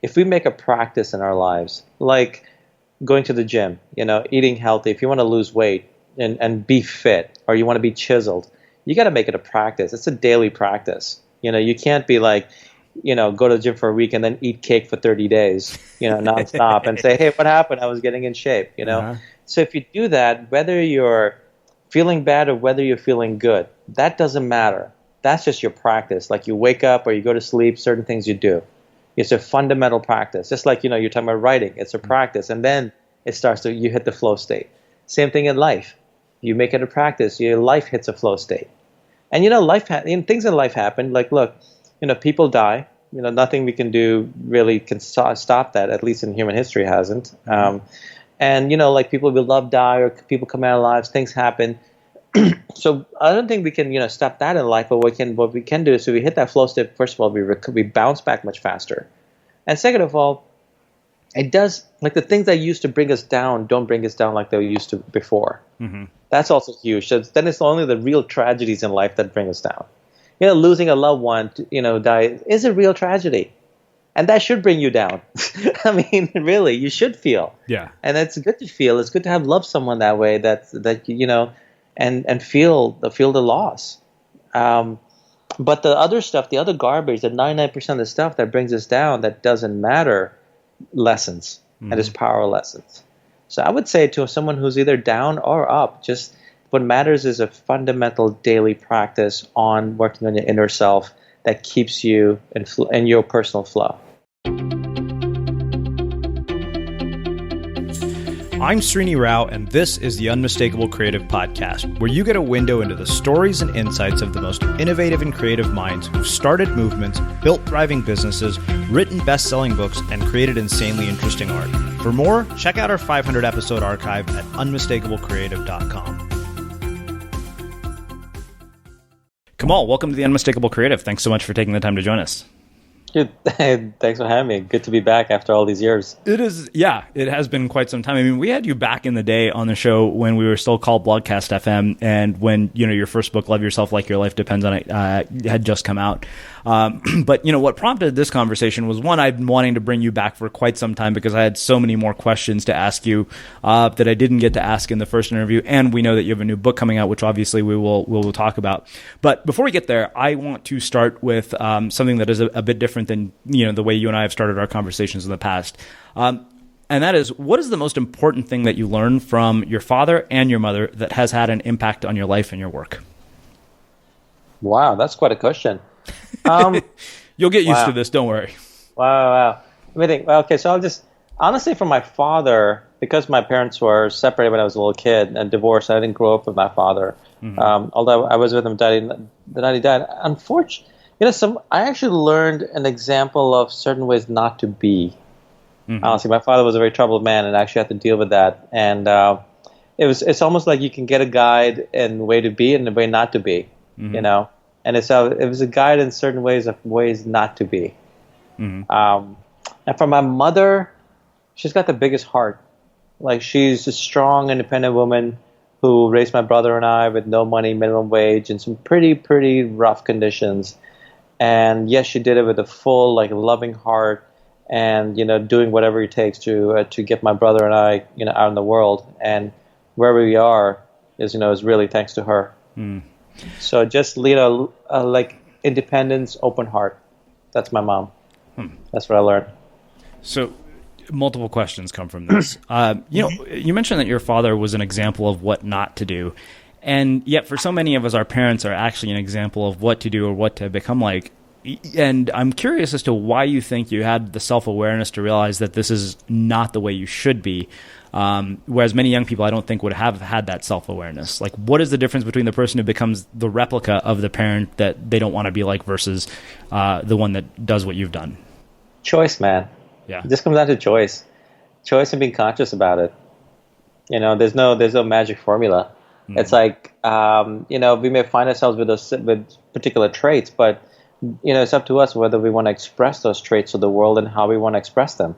if we make a practice in our lives, like going to the gym, eating healthy, if you want to lose weight and be fit, or you want to be chiseled, you got to make it a practice. It's a daily practice. You can't be like, go to the gym for a week and then eat cake for 30 days, nonstop and say, hey, what happened? I was getting in shape, So if you do that, whether you're feeling bad or whether you're feeling good, that doesn't matter. That's just your practice. Like you wake up or you go to sleep, certain things you do. It's a fundamental practice. Just like, you're talking about writing. It's a practice. And then you hit the flow state. Same thing in life. You make it a practice, your life hits a flow state. And things in life happen. Like, look, people die. Nothing we can do really can stop that. At least in human history, hasn't. And like people we love die, or people come out of our lives. Things happen. So I don't think we can stop that in life. But what we can do is, if we hit that flow state, first of all, we bounce back much faster. And second of all, it does, like, the things that used to bring us down don't bring us down like they used to before. That's also huge. So then it's only the real tragedies in life that bring us down. Losing a loved one, die is a real tragedy. And that should bring you down. I mean, really, you should feel. Yeah. And it's good to feel. It's good to have loved someone that way, that and feel the loss. But the other stuff, the other garbage, the 99% of the stuff that brings us down, that doesn't matter, lessens. And it's power lessons. So I would say to someone who's either down or up, just what matters is a fundamental daily practice on working on your inner self that keeps you in your personal flow. I'm Srini Rao, and this is the Unmistakable Creative Podcast, where you get a window into the stories and insights of the most innovative and creative minds who've started movements, built thriving businesses, written best-selling books, and created insanely interesting art. For more, check out our 500-episode archive at unmistakablecreative.com. Kamal, welcome to the Unmistakable Creative. Thanks so much for taking the time to join us. Dude, thanks for having me. Good to be back after all these years. It is, yeah, it has been quite some time. I mean, we had you back in the day on the show when we were still called Blogcast FM, and when, your first book, Love Yourself Like Your Life Depends on It, had just come out. But, what prompted this conversation was, one, I've been wanting to bring you back for quite some time because I had so many more questions to ask you that I didn't get to ask in the first interview. And we know that you have a new book coming out, which obviously we will talk about. But before we get there, I want to start with something that is a bit different than, the way you and I have started our conversations in the past. And that is, what is the most important thing that you learned from your father and your mother that has had an impact on your life and your work? Wow, that's quite a question. You'll get used to this, don't worry. Wow. Let me think. Okay, so I'll just, honestly, from my father, because my parents were separated when I was a little kid and divorced, I didn't grow up with my father. Although I was with him the night he died. Unfortunately, I actually learned an example of certain ways not to be. Honestly, my father was a very troubled man, and I actually had to deal with that. And it's almost like you can get a guide in the way to be and the way not to be, And it was a guide in certain ways of ways not to be. And for my mother, she's got the biggest heart. Like, she's a strong, independent woman who raised my brother and I with no money, minimum wage, in some pretty rough conditions. And yes, she did it with a full, loving heart, and doing whatever it takes to get my brother and I, out in the world. And wherever we are is really thanks to her. So just lead a independence, open heart. That's my mom. That's what I learned. So multiple questions come from this. You mentioned that your father was an example of what not to do. And yet for so many of us, our parents are actually an example of what to do or what to become like. And I'm curious as to why you think you had the self-awareness to realize that this is not the way you should be. Whereas many young people, I don't think, would have had that self-awareness. Like, what is the difference between the person who becomes the replica of the parent that they don't want to be like versus the one that does what you've done? Choice, man. Yeah. It just comes down to choice. Choice and being conscious about it. There's no magic formula. It's like, we may find ourselves with particular traits, but, it's up to us whether we want to express those traits to the world and how we want to express them.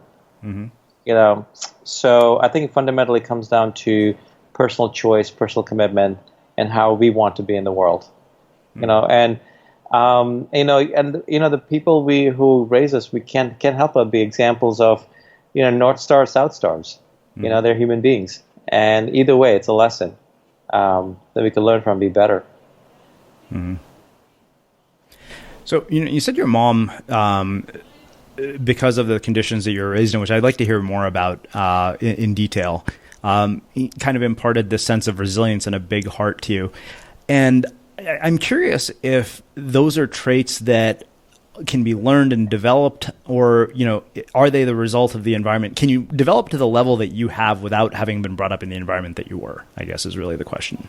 So I think it fundamentally comes down to personal choice, personal commitment, and how we want to be in the world. And The people who raise us, we can't help but be examples of, North Stars, South Stars. They're human beings, and either way, it's a lesson that we can learn from, be better. Mm-hmm. So, you said your mom, because of the conditions that you were raised in, which I'd like to hear more about in detail, kind of imparted this sense of resilience and a big heart to you. And I'm curious if those are traits that can be learned and developed, or, are they the result of the environment? Can you develop to the level that you have without having been brought up in the environment that you were, I guess, is really the question.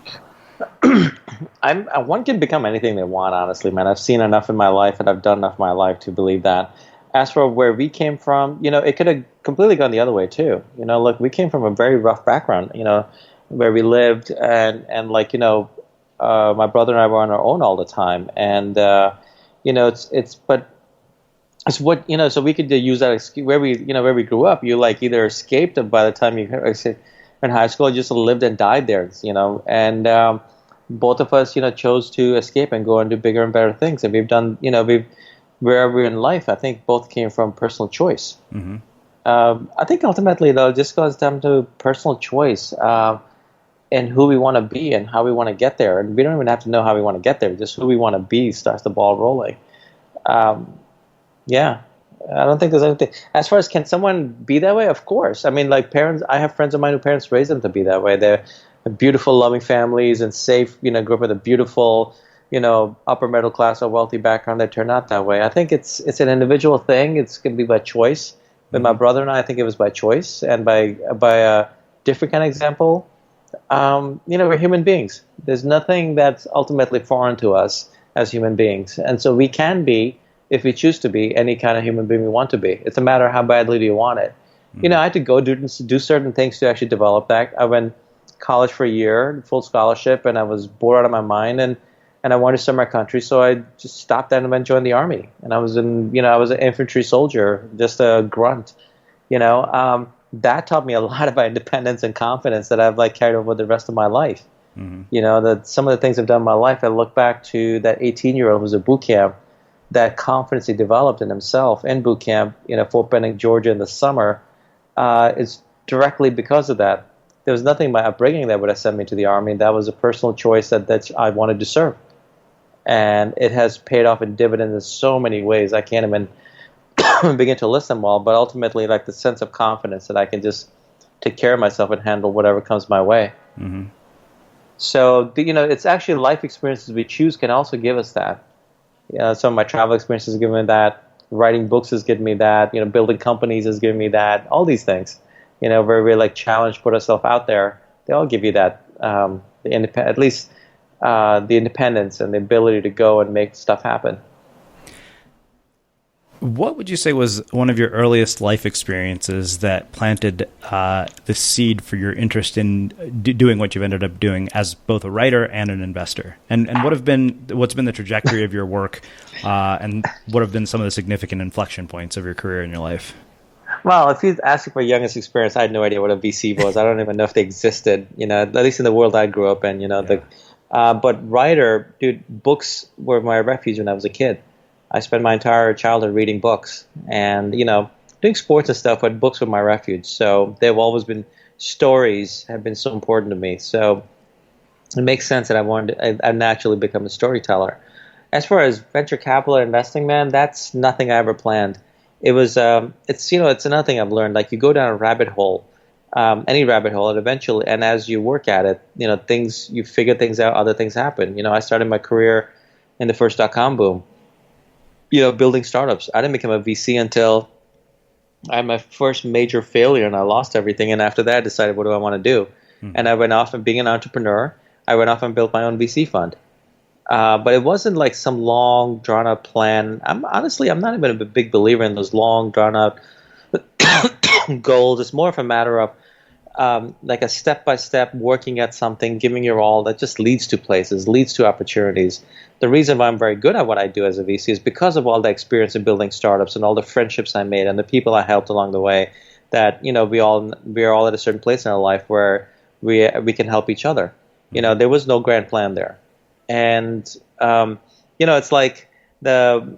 One can become anything they want, honestly, man. I've seen enough in my life and I've done enough in my life to believe that. As for where we came from, it could have completely gone the other way too. Look, we came from a very rough background, where we lived, and my brother and I were on our own all the time, and it's what, so we could use that where we grew up. You either escaped, or by the time you were in high school, you just lived and died there, and both of us, chose to escape and go and do bigger and better things, and we've done, wherever in life, I think both came from personal choice. Mm-hmm. I think ultimately, though, it just goes down to personal choice and who we want to be and how we want to get there. And we don't even have to know how we want to get there. Just who we want to be starts the ball rolling. Yeah, I don't think there's anything. As far as can someone be that way? Of course. I mean, parents, I have friends of mine who parents raised them to be that way. They're beautiful, loving families and safe, grew up with a beautiful, upper middle class or wealthy background that turned out that way. I think it's an individual thing. It's going to be by choice. With my brother and I think it was by choice and by a different kind of example. We're human beings. There's nothing that's ultimately foreign to us as human beings. And so we can be, if we choose to be, any kind of human being we want to be. It's a matter of how badly do you want it. Mm-hmm. I had to go do certain things to actually develop that. I went to college for a year, full scholarship, and I was bored out of my mind, and I wanted to serve my country, so I just stopped that and went and joined the army. And I was an infantry soldier, just a grunt, that taught me a lot about independence and confidence that I've carried over the rest of my life. Mm-hmm. That some of the things I've done in my life, I look back to that 18-year-old who was at boot camp, that confidence he developed in himself in boot camp, Fort Benning, Georgia in the summer, is directly because of that. There was nothing in my upbringing that would have sent me to the army. That was a personal choice that I wanted to serve. And it has paid off in dividends in so many ways. I can't even begin to list them all, but ultimately, the sense of confidence that I can just take care of myself and handle whatever comes my way. Mm-hmm. So, it's actually life experiences we choose can also give us that. Some of my travel experiences have given me that. Writing books has given me that. Building companies has given me that. All these things, where we challenge, put ourselves out there, they all give you that. At least the independence and the ability to go and make stuff happen. What would you say was one of your earliest life experiences that planted the seed for your interest in doing what you've ended up doing as both a writer and an investor? And what's been the trajectory of your work, and what have been some of the significant inflection points of your career in your life? Well, if you ask for youngest experience, I had no idea what a VC was. I don't even know if they existed, at least in the world I grew up in, but writer, dude, books were my refuge when I was a kid. I spent my entire childhood reading books and, doing sports and stuff, but books were my refuge. So they've always been, stories have been so important to me. So it makes sense that I naturally become a storyteller. As far as venture capital or investing, man, that's nothing I ever planned. It was, it's another thing I've learned. You go down a rabbit hole, any rabbit hole, and eventually, and as you work at it, you figure things out, other things happen. I started my career in the first .com boom. Building startups. I didn't become a VC until I had my first major failure and I lost everything. And after that, I decided, what do I want to do? Mm-hmm. And I went off and being an entrepreneur, I went off and built my own VC fund. But it wasn't some long, drawn-out plan. I'm not even a big believer in those long, drawn-out goals. It's more of a matter of a step-by-step working at something, giving your all that just leads to places, leads to opportunities. The reason why I'm very good at what I do as a VC is because of all the experience in building startups and all the friendships I made and the people I helped along the way, that we are all at a certain place in our life where we can help each other. There was no grand plan there. And it's the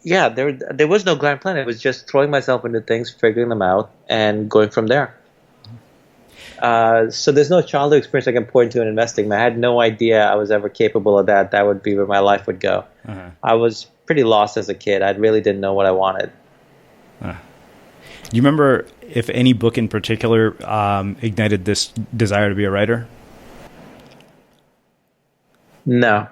yeah, there was no grand plan. It was just throwing myself into things, figuring them out, and going from there. So there's no childhood experience I can point to in investing. I had no idea I was ever capable of that. That would be where my life would go. I was pretty lost as a kid. I really didn't know what I wanted. Do you remember if any book in particular ignited this desire to be a writer? No.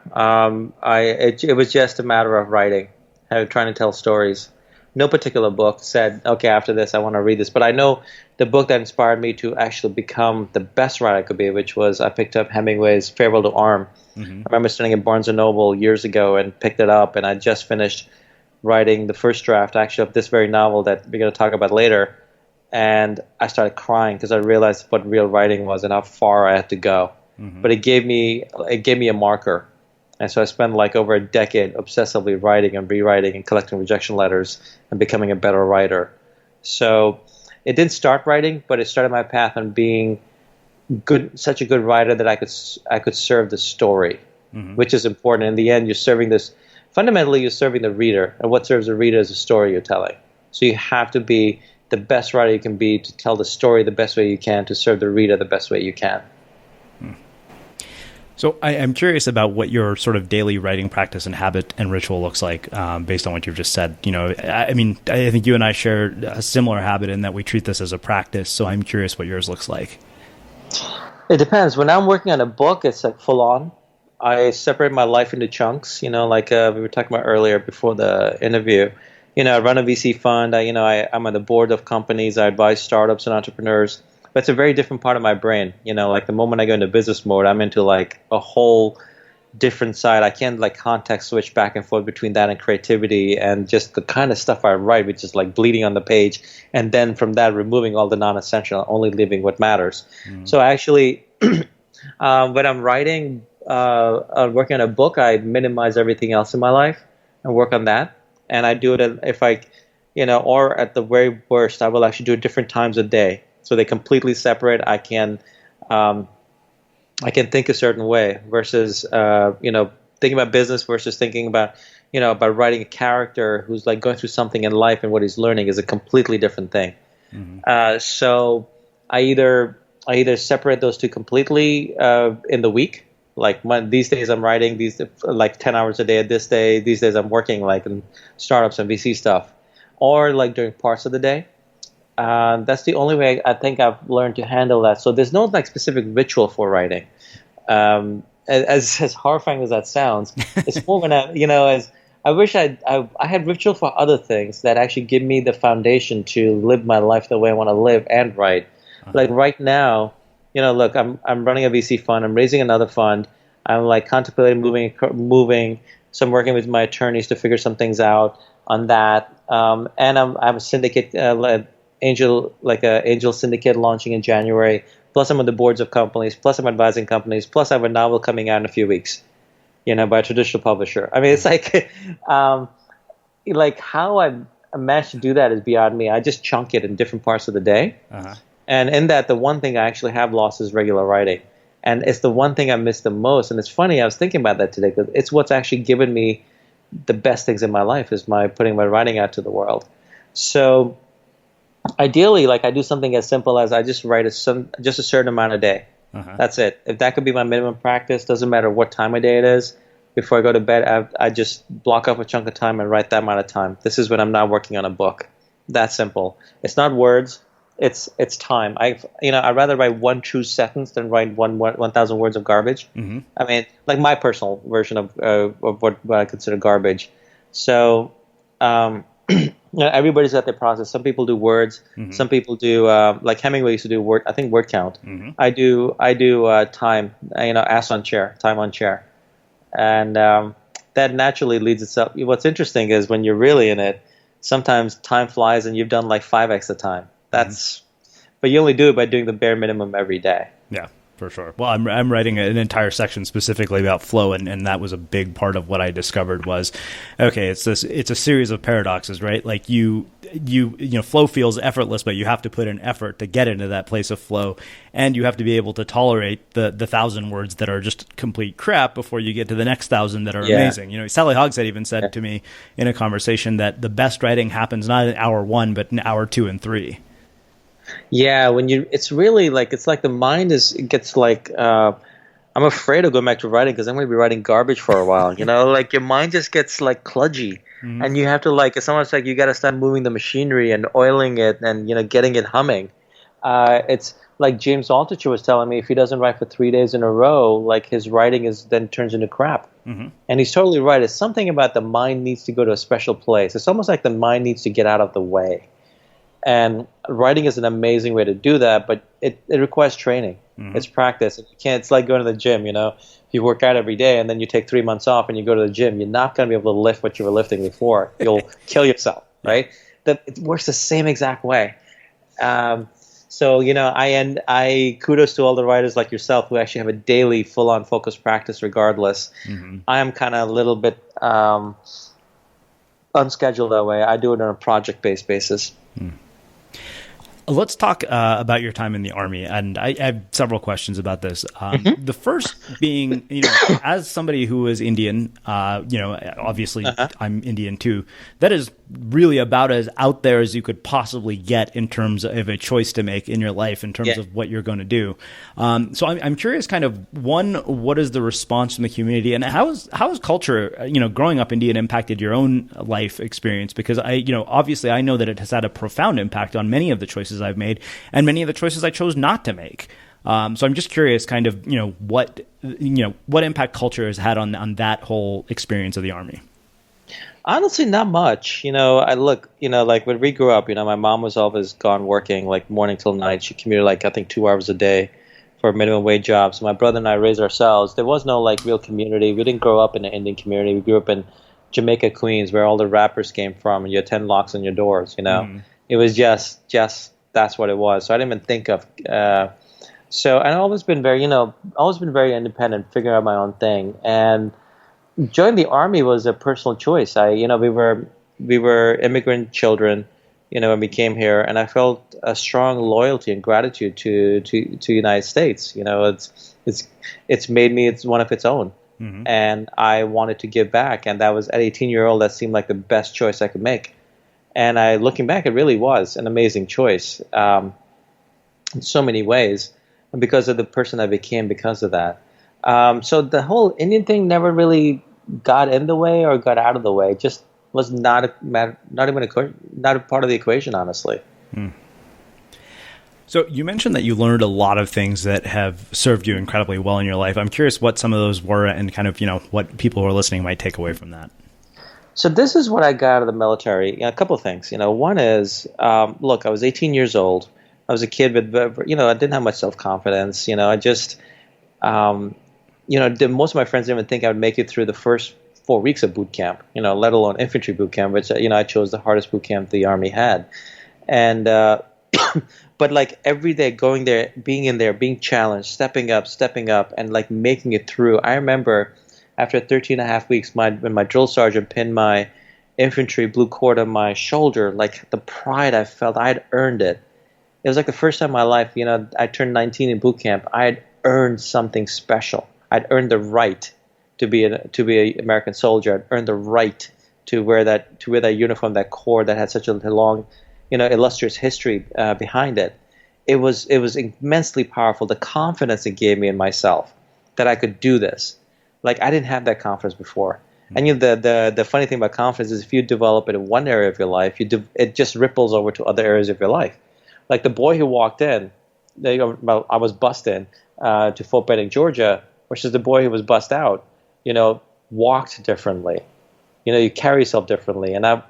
It was just a matter of writing. I was trying to tell stories. No particular book said, okay, after this, I want to read this. But I know the book that inspired me to actually become the best writer I could be, which was I picked up Hemingway's Farewell to Arm. I remember sitting at Barnes & Noble years ago and picked it up, and I just finished writing the first draft, actually, of this very novel that we're going to talk about later. And I started crying because I realized what real writing was and how far I had to go. But it gave me a marker. And so I spent like over a decade obsessively writing and rewriting and collecting rejection letters and becoming a better writer. So it didn't start writing, but it started my path on being such a good writer that I could serve the story, which is important. In the end, fundamentally you're serving the reader, and what serves the reader is the story you're telling. So you have to be the best writer you can be to tell the story the best way you can, to serve the reader the best way you can. So I'm curious about what your sort of daily writing practice and habit and ritual looks like, based on what you've just said. You know, I mean, I think you and I share a similar habit in that we treat this as a practice. So I'm curious what yours looks like. It depends. When I'm working on a book, it's like full on. I separate my life into chunks. You know, like we were talking about earlier before the interview. You know, I run a VC fund. I'm on the board of companies. I advise startups and entrepreneurs. But it's a very different part of my brain. You know, like the moment I go into business mode, I'm into like a whole different side. I can't like context switch back and forth between that and creativity and just the kind of stuff I write, which is like bleeding on the page. And then from that, removing all the non-essential, only leaving what matters. So actually, when I'm writing, working on a book, I minimize everything else in my life and work on that. And I do it or at the very worst, I will actually do it different times a day. So they completely separate. I can think a certain way versus thinking about business versus thinking about about writing a character who's like going through something in life and what he's learning is a completely different thing. So I either separate those two completely in the week. Like these days I'm writing these like 10 hours a day. These days I'm working like in startups and VC stuff, or like during parts of the day. That's the only way I think I've learned to handle that. So there's no like specific ritual for writing. As horrifying as that sounds, it's more when I wish I had ritual for other things that actually give me the foundation to live my life the way I want to live and write. Like right now, look, I'm running a VC fund. I'm raising another fund. I'm like contemplating moving. So I'm working with my attorneys to figure some things out on that. And I'm a syndicate. Angel syndicate launching in January. Plus, I'm on the boards of companies. Plus, I'm advising companies. Plus, I have a novel coming out in a few weeks, by a traditional publisher. I mean, it's like, like how I managed to do that is beyond me. I just chunk it in different parts of the day, and in that, the one thing I actually have lost is regular writing, and it's the one thing I miss the most. And it's funny, I was thinking about that today because it's what's actually given me the best things in my life is putting my writing out to the world. So. Ideally, like I do something as simple as I just write just a certain amount a day. That's it. If that could be my minimum practice, doesn't matter what time of day it is. Before I go to bed, I just block off a chunk of time and write that amount of time. This is when I'm not working on a book. That simple. It's not words. It's time. I'd rather write one true sentence than write 1,000 words of garbage. I mean, like my personal version of what I consider garbage. So. Everybody's got their process. Some people do words. Some people do like Hemingway used to do word. I think word count. I do time. Ass on chair, time on chair, and that naturally leads itself. What's interesting is when you're really in it, sometimes time flies and you've done like 5x the time. But you only do it by doing the bare minimum every day. Yeah. For sure. Well, I'm writing an entire section specifically about flow, and that was a big part of what I discovered was, okay, it's a series of paradoxes, right? Like you know, flow feels effortless, but you have to put in effort to get into that place of flow, and you have to be able to tolerate the 1,000 words that are just complete crap before you get to the next 1,000 that are amazing. You know, Sally Hogshead even said to me in a conversation that the best writing happens not in hour 1, but in hour 2 and 3. Yeah, it's really like, it's like the mind gets like, I'm afraid of going back to writing because I'm going to be writing garbage for a while. You know, like your mind just gets like kludgy, and you have to like, it's almost like you got to start moving the machinery and oiling it and, you know, getting it humming. It's like James Altucher was telling me, if he doesn't write for 3 days in a row, like his writing then turns into crap. And he's totally right. It's something about the mind needs to go to a special place. It's almost like the mind needs to get out of the way. And writing is an amazing way to do that, but it requires training. It's practice. It's like going to the gym, you know. If you work out every day and then you take 3 months off and you go to the gym, you're not going to be able to lift what you were lifting before. You'll kill yourself, right? It works the same exact way. So, you know, I kudos to all the writers like yourself who actually have a daily full-on focused practice regardless. I am kind of a little bit unscheduled that way. I do it on a project-based basis. Let's talk about your time in the Army, and I have several questions about this. The first being, you know, as somebody who is Indian, you know, obviously I'm Indian too. That is really about as out there as you could possibly get in terms of a choice to make in your life, in terms of what you're going to do. So I'm curious, kind of, one, what is the response from the community, and how has culture, you know, growing up Indian impacted your own life experience? Because obviously I know that it has had a profound impact on many of the choices I've made and many of the choices I chose not to make. So I'm just curious, kind of, what impact culture has had on that whole experience of the Army. Honestly, not much. Like when we grew up, my mom was always gone working, like morning till night. She commuted like, I think, 2 hours a day for a minimum wage job. So my brother and I raised ourselves. There was no like real community. We didn't grow up in an Indian community. We grew up in Jamaica, Queens, where all the rappers came from, and you had 10 locks on your doors. It was just that's what it was. So I didn't even think of. So I've always been very independent, figuring out my own thing. And joining the Army was a personal choice. We were immigrant children, when we came here, and I felt a strong loyalty and gratitude to the United States. It's made me one of its own, and I wanted to give back. And that was at 18-year-old. That seemed like the best choice I could make. And looking back, it really was an amazing choice in so many ways, and because of the person I became because of that. So the whole Indian thing never really got in the way or got out of the way. It just was not a part of the equation, honestly. So you mentioned that you learned a lot of things that have served you incredibly well in your life. I'm curious what some of those were, and kind of, what people who are listening might take away from that. So this is what I got out of the military. A couple of things. One is, look, I was 18 years old. I was a kid, but I didn't have much self-confidence. I just, most of my friends didn't even think I would make it through the first 4 weeks of boot camp, let alone infantry boot camp, which, I chose the hardest boot camp the Army had. And, but like every day going there, being in there, being challenged, stepping up, and like making it through. I remember after 13 and a half weeks, when my drill sergeant pinned my infantry blue cord on my shoulder, like the pride I felt, I had earned it. It was like the first time in my life, I turned 19 in boot camp. I had earned something special. I'd earned the right to be an American soldier. I'd earned the right to wear that uniform, that cord that had such a long, illustrious history behind it. It was immensely powerful. The confidence it gave me in myself that I could do this. Like, I didn't have that confidence before. And the funny thing about confidence is if you develop it in one area of your life, it just ripples over to other areas of your life. Like the boy who walked in, I was bussed in to Fort Benning, Georgia, versus the boy who was bussed out, walked differently. You carry yourself differently. And I've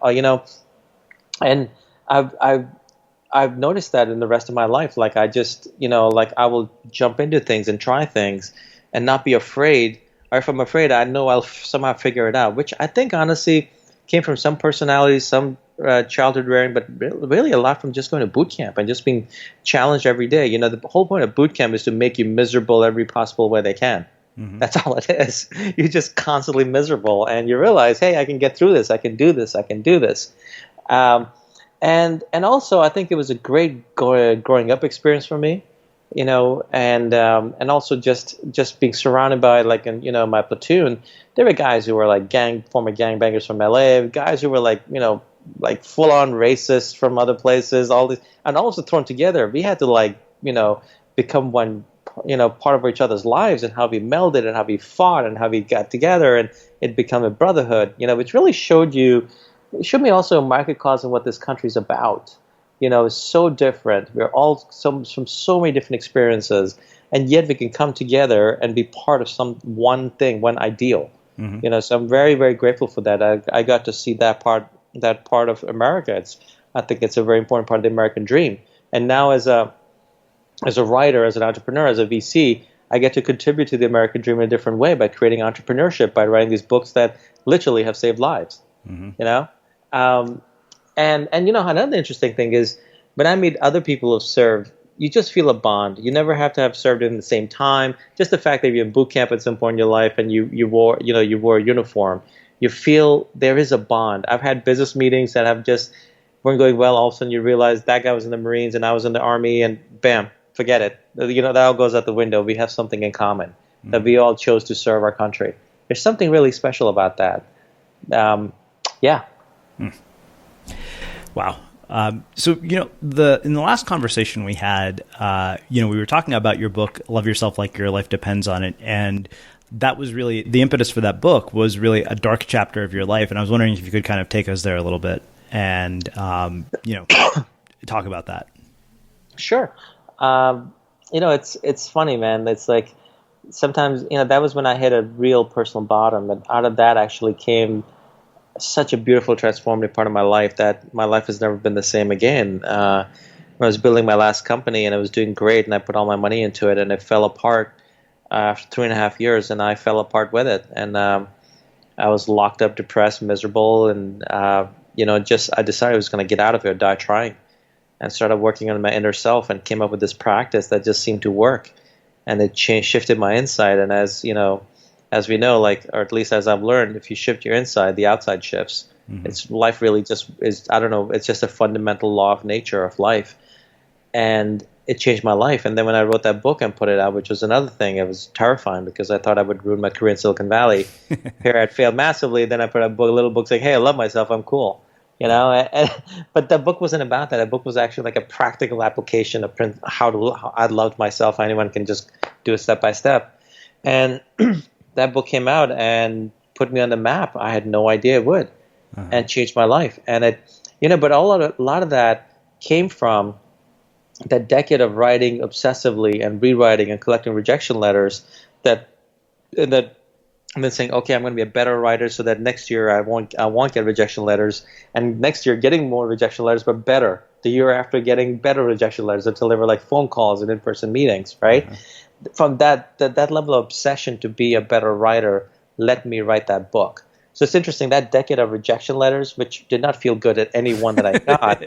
noticed that in the rest of my life. Like I just, like I will jump into things and try things and not be afraid. Or if I'm afraid, I know I'll somehow figure it out, which I think honestly came from some personalities, some childhood rearing, but really a lot from just going to boot camp and just being challenged every day. You know, the whole point of boot camp is to make you miserable every possible way they can. That's all it is. You're just constantly miserable, and you realize, hey, I can get through this. I can do this. I can do this. And also, I think it was a great growing up experience for me. You know, and also just being surrounded by, like, in, you know, my platoon, there were guys who were like former gangbangers from LA, guys who were like, you know, like full on racists from other places, all these, and also thrown together. We had to, like, you know, become one, you know, part of each other's lives, and how we melded and how we fought and how we got together, and it became a brotherhood, you know, which really showed me also a microcosm of what this country's about. You know, it's so different. We're all from so many different experiences, and yet we can come together and be part of some one thing, one ideal. You know, so I'm very, very grateful for that. I got to see that part of America. I think it's a very important part of the American dream. And now, as a writer, as an entrepreneur, as a VC, I get to contribute to the American dream in a different way by creating entrepreneurship, by writing these books that literally have saved lives. You know. And you know, another interesting thing is, when I meet other people who've served, you just feel a bond. You never have to have served in the same time. Just the fact that you're in boot camp at some point in your life and you wore a uniform, you feel there is a bond. I've had business meetings that have just weren't going well. All of a sudden, you realize that guy was in the Marines and I was in the Army, and bam, forget it. You know, that all goes out the window. We have something in common, that we all chose to serve our country. There's something really special about that. Yeah. Wow. So, you know, in the last conversation we had, you know, we were talking about your book, Love Yourself Like Your Life Depends on It. And that was really, the impetus for that book was really a dark chapter of your life. And I was wondering if you could kind of take us there a little bit and, you know, talk about that. Sure. You know, it's funny, man. It's like, sometimes, you know, that was when I hit a real personal bottom. And out of that actually came such a beautiful, transformative part of my life that my life has never been the same again. When I was building my last company and I was doing great and I put all my money into it, and it fell apart after 3.5 years, and I fell apart with it. And I was locked up, depressed, miserable, and you know, I decided I was going to get out of it, die trying, and started working on my inner self and came up with this practice that just seemed to work, and it shifted my inside. And as you know, as we know, like, or at least as I've learned, if you shift your inside, the outside shifts. It's life really just is, I don't know, it's just a fundamental law of nature of life. And it changed my life. And then when I wrote that book and put it out, which was another thing, it was terrifying because I thought I would ruin my career in Silicon Valley. Here I'd failed massively. Then I put out a little book saying, hey, I love myself, I'm cool. You know, but the book wasn't about that. The book was actually like a practical application of how I loved myself. Anyone can just do it step by step. And that book came out and put me on the map. I had no idea it would, and changed my life. And it, you know, but a lot of that came from that decade of writing obsessively and rewriting and collecting rejection letters. And then saying, okay, I'm going to be a better writer so that next year I won't get rejection letters, and next year getting more rejection letters, but better. The year after, getting better rejection letters until they were like phone calls and in-person meetings, right? From that level of obsession to be a better writer let me write that book. So it's interesting, that decade of rejection letters, which did not feel good at any one that I got,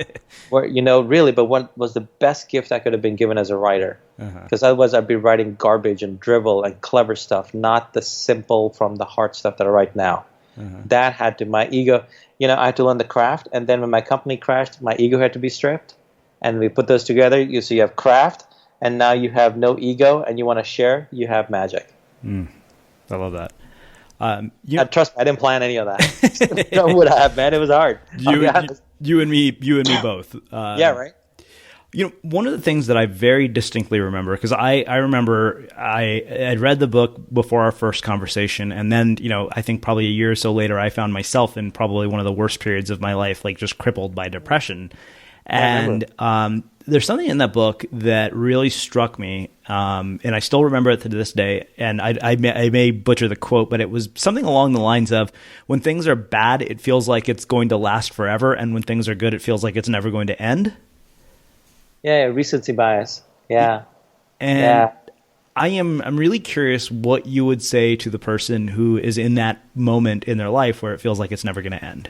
were, you know, really, but what was the best gift I could have been given as a writer? Because otherwise I'd be writing garbage and drivel and clever stuff, not the simple from the heart stuff that I write now. That had to, my ego, you know, I had to learn the craft. And then when my company crashed, my ego had to be stripped. And we put those together. You have craft, and now you have no ego, and you want to share, you have magic. I love that. Trust me, I didn't plan any of that. No, would I have, man? It was hard. You and me both. Yeah, right. You know, one of the things that I very distinctly remember, because I remember I had read the book before our first conversation, and then, you know, I think probably a year or so later, I found myself in probably one of the worst periods of my life, like just crippled by depression. And there's something in that book that really struck me, and I still remember it to this day, and I may butcher the quote, but it was something along the lines of, when things are bad, it feels like it's going to last forever, and when things are good, it feels like it's never going to end. Yeah, recency bias. Yeah. And I'm really curious what you would say to the person who is in that moment in their life where it feels like it's never going to end.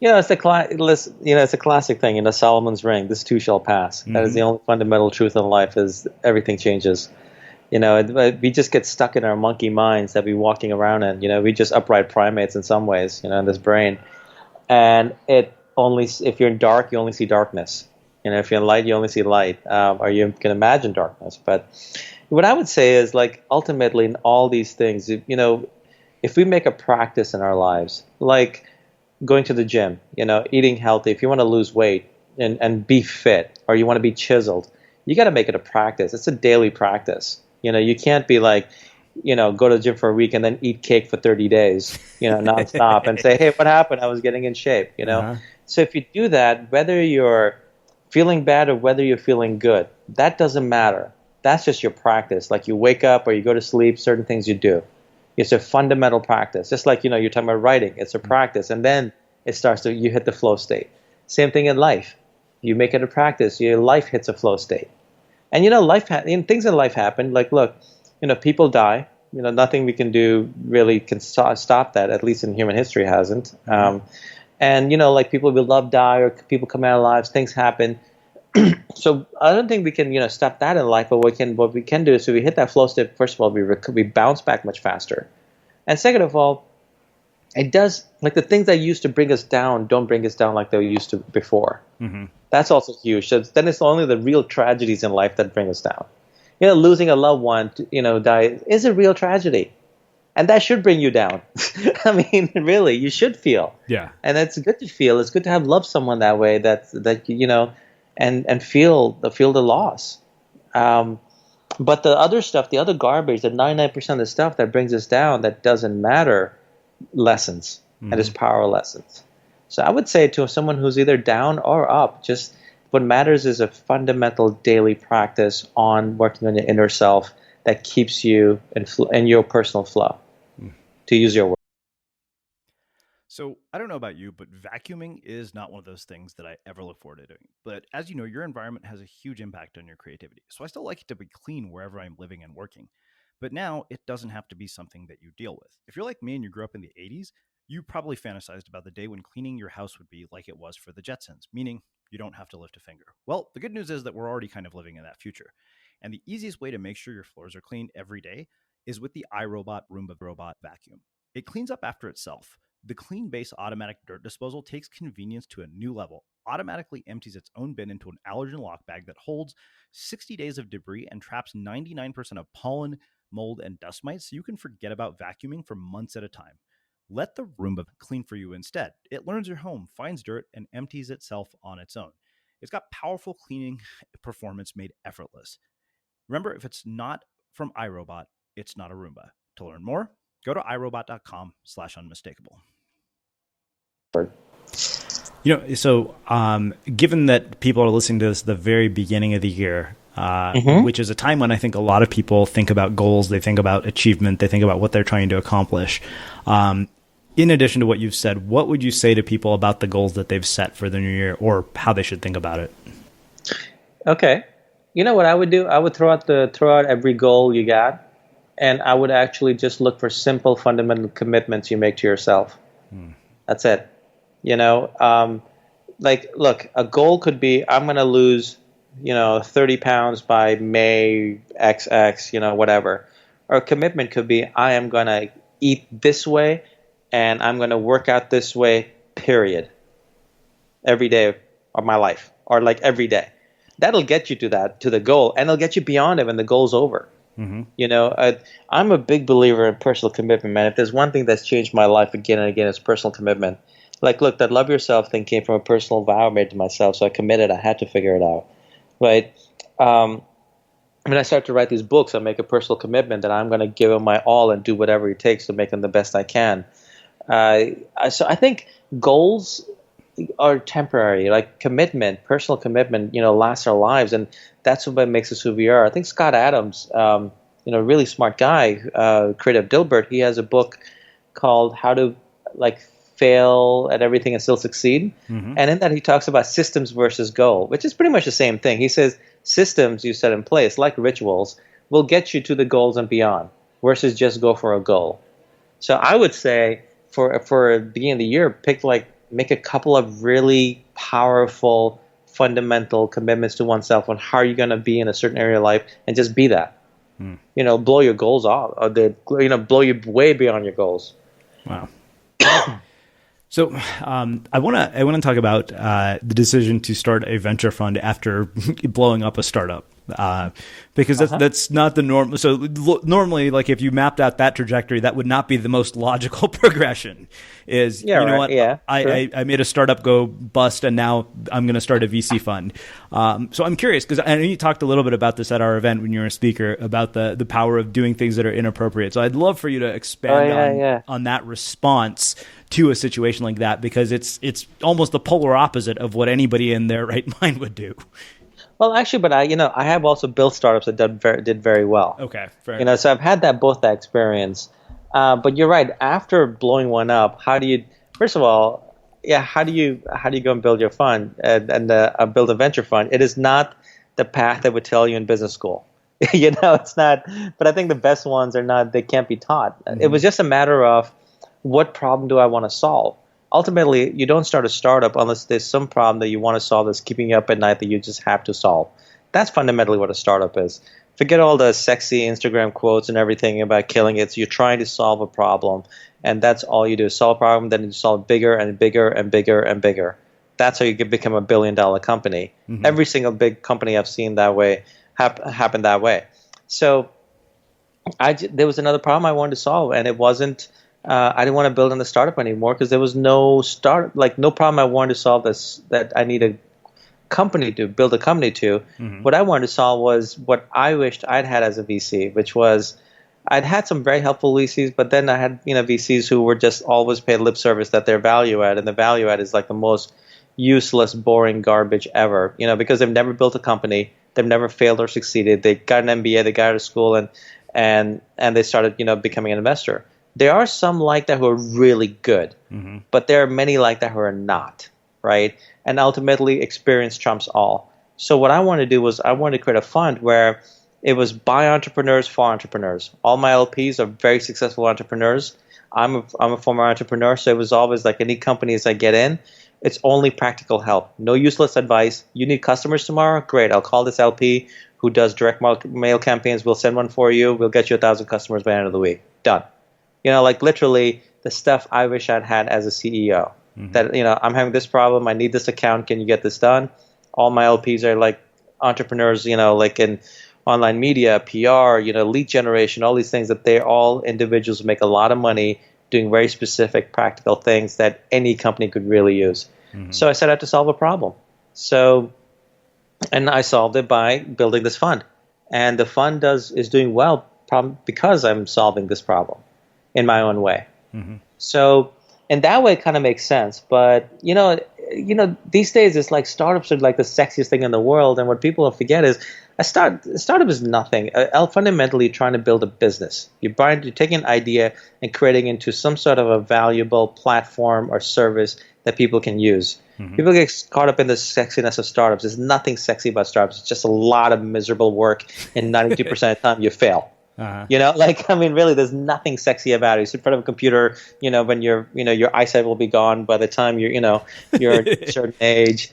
it's a classic thing. Solomon's ring. This too shall pass. That is the only fundamental truth in life. Is everything changes. We just get stuck in our monkey minds that we walking around in. We just upright primates in some ways. In this brain, and if you're in dark, you only see darkness. If you're in light, you only see light, or you can imagine darkness. But what I would say is, like, ultimately in all these things, if we make a practice in our lives, like going to the gym, eating healthy, if you want to lose weight and be fit, or you want to be chiseled, you got to make it a practice. It's a daily practice. You can't be like, go to the gym for a week and then eat cake for 30 days, nonstop and say, hey, what happened? I was getting in shape, So if you do that, whether you're feeling bad or whether you're feeling good, that doesn't matter. That's just your practice. Like you wake up or you go to sleep, certain things you do. It's a fundamental practice. Just like, you're talking about writing, it's a practice. And then you hit the flow state. Same thing in life. You make it a practice, your life hits a flow state. And things in life happen. Like, look, people die. Nothing we can do really can stop that. At least in human history, hasn't. And like people we love die, or people come out of lives. Things happen. So I don't think we can stop that in life. But what we can do is, if we hit that flow state, first of all, we bounce back much faster. And second of all, it does, like, the things that used to bring us down don't bring us down like they used to before. That's also huge. So then it's only the real tragedies in life that bring us down. Losing a loved one, die is a real tragedy. And that should bring you down. I mean, really, you should feel. Yeah. And it's good to feel. It's good to have loved someone that way, and feel the loss. But the other stuff, the other garbage, the 99% of the stuff that brings us down, that doesn't matter, lessens. And is power lessons. So I would say to someone who's either down or up, just what matters is a fundamental daily practice on working on your inner self that keeps you in your personal flow, to use your word. So I don't know about you, but vacuuming is not one of those things that I ever look forward to doing. But as you know, your environment has a huge impact on your creativity. So I still like it to be clean wherever I'm living and working. But now it doesn't have to be something that you deal with. If you're like me and you grew up in the 80s, you probably fantasized about the day when cleaning your house would be like it was for the Jetsons, meaning you don't have to lift a finger. Well, the good news is that we're already kind of living in that future. And the easiest way to make sure your floors are clean every day is with the iRobot Roomba Robot Vacuum. It cleans up after itself. The Clean Base automatic dirt disposal takes convenience to a new level, automatically empties its own bin into an allergen lock bag that holds 60 days of debris and traps 99% of pollen, mold, and dust mites, so you can forget about vacuuming for months at a time. Let the Roomba clean for you instead. It learns your home, finds dirt, and empties itself on its own. It's got powerful cleaning performance made effortless. Remember, if it's not from iRobot, it's not a Roomba. To learn more, go to irobot.com/unmistakable. So given that people are listening to this at the very beginning of the year, which is a time when I think a lot of people think about goals, they think about achievement, they think about what they're trying to accomplish. In addition to what you've said, what would you say to people about the goals that they've set for the new year, or how they should think about it? Okay. You know what I would do? I would throw out every goal you got, and I would actually just look for simple, fundamental commitments you make to yourself. That's it. Look, a goal could be, I'm going to lose, 30 pounds by May XX, whatever. Or a commitment could be, I am going to eat this way and I'm going to work out this way, period. Every day of my life, or like every day. That'll get you to the goal, and it'll get you beyond it when the goal's over. I'm a big believer in personal commitment, man. If there's one thing that's changed my life again and again, it's personal commitment. Like, look, that love yourself thing came from a personal vow I made to myself, so I committed. I had to figure it out, right? When I start to write these books, I make a personal commitment that I'm going to give them my all and do whatever it takes to make them the best I can. So I think goals are temporary. Like commitment, personal commitment, lasts our lives, and that's what makes us who we are. I think Scott Adams, really smart guy, creator of Dilbert, he has a book called How to Fail at Everything and Still Succeed. And in that he talks about systems versus goal, which is pretty much the same thing. He says systems you set in place, like rituals, will get you to the goals and beyond, versus just go for a goal. So I would say for beginning of the year, pick make a couple of really powerful, fundamental commitments to oneself on how you're going to be in a certain area of life, and just be that. Blow your goals off, or blow you way beyond your goals. Wow. So I want to talk about the decision to start a venture fund after blowing up a startup. Because that's not the norm. So normally, like if you mapped out that trajectory, that would not be the most logical progression. Is I made a startup go bust, and now I'm going to start a VC fund. So I'm curious, because I know you talked a little bit about this at our event when you were a speaker, about the power of doing things that are inappropriate. So I'd love for you to expand on that response to a situation like that, because it's almost the polar opposite of what anybody in their right mind would do. Well, actually, but I have also built startups that did very well. Okay, fair enough. So I've had both that experience. But you're right. After blowing one up, how do you go and build your fund and build a venture fund? It is not the path that would tell you in business school. It's not. But I think the best ones are not. They can't be taught. It was just a matter of, what problem do I want to solve? Ultimately, you don't start a startup unless there's some problem that you want to solve that's keeping you up at night that you just have to solve. That's fundamentally what a startup is. Forget all the sexy Instagram quotes and everything about killing it. So you're trying to solve a problem, and that's all you do. Solve a problem, then you solve bigger and bigger and bigger and bigger. That's how you can become $1 billion company. Every single big company I've seen that way happen that way. So there was another problem I wanted to solve, and it wasn't. I didn't want to build on the startup anymore, because there was no problem I wanted to solve that I need a company to build a company to. What I wanted to solve was what I wished I'd had as a VC, which was I'd had some very helpful VCs, but then I had VCs who were just always paid lip service that they're value add, and the value add is like the most useless, boring garbage ever. Because they've never built a company, they've never failed or succeeded. They got an MBA, they got out of school, and they started becoming an investor. There are some like that who are really good, but there are many like that who are not, right? And ultimately, experience trumps all. So what I wanted to do was I wanted to create a fund where it was by entrepreneurs for entrepreneurs. All my LPs are very successful entrepreneurs. I'm a former entrepreneur, so it was always like any companies I get in, it's only practical help. No useless advice. You need customers tomorrow? Great. I'll call this LP who does direct mail campaigns. We'll send one for you. We'll get you 1,000 customers by the end of the week. Done. Literally the stuff I wish I'd had as a CEO. That, I'm having this problem. I need this account. Can you get this done? All my LPs are like entrepreneurs, like in online media, PR, lead generation, all these things, that they're all individuals who make a lot of money doing very specific practical things that any company could really use. So I set out to solve a problem. And I solved it by building this fund. And the fund is doing well because I'm solving this problem in my own way. So in that way, it kind of makes sense. But, these days it's like startups are like the sexiest thing in the world. And what people forget is a startup is nothing. Fundamentally trying to build a business. You're taking an idea and creating into some sort of a valuable platform or service that people can use. People get caught up in the sexiness of startups. There's nothing sexy about startups. It's just a lot of miserable work, and 92% of the time you fail. Really, there's nothing sexy about it. You sit in front of a computer, when your eyesight will be gone by the time you're a certain age,